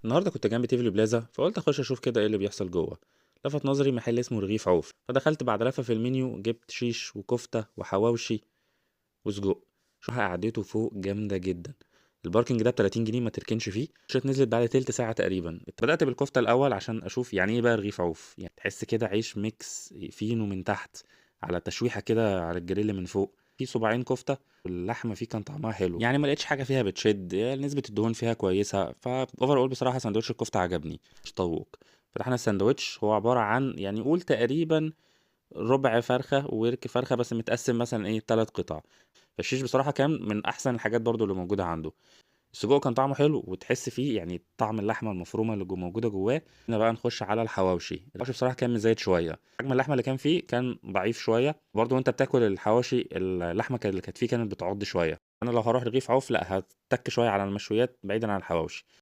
النهارده كنت جنب تيفلي بلازا فقلت اخش اشوف كده ايه اللي بيحصل جوه. لفت نظري محل اسمه رغيف عوف، فدخلت بعد لفه في المنيو جبت شيش وكفته وحواوشي وسجق. شو قعدته فوق جامده جدا. الباركنج ده ب 30 جنيه ما تركنش فيه. الشات نزلت بعد تلت ساعه تقريبا. بدات بالكفته الاول عشان اشوف يعني ايه بقى رغيف عوف، يعني تحس كده عيش ميكس فينو من تحت على تشويحه كده على الجريل من فوق، في صباعين كفته. اللحمه فيه كان طعمها حلو، يعني ما لقيتش حاجه فيها بتشد، يعني نسبه الدهون فيها كويسه، فاوفر اول بصراحه سندوتش الكفته عجبني مش طوق. فتحنا الساندوتش، هو عباره عن يعني قول تقريبا ربع فرخه وورك فرخه بس متقسم مثلا ايه 3 قطع. فالشيش بصراحه كان من احسن الحاجات برضو اللي موجوده عنده. السجق كان طعمه حلو وتحس فيه يعني طعم اللحمه المفرومه اللي موجوده جواه. هنا بقى نخش على الحواوشي بصراحه كان مزايد شويه، حجم اللحمه اللي كان فيه كان ضعيف شويه برضو. وانت بتاكل الحواوشي اللحمه اللي كانت فيه كانت بتعض شويه. انا لو هروح رغيف عوف لا هتك شويه على المشويات بعيدا عن الحواوشي.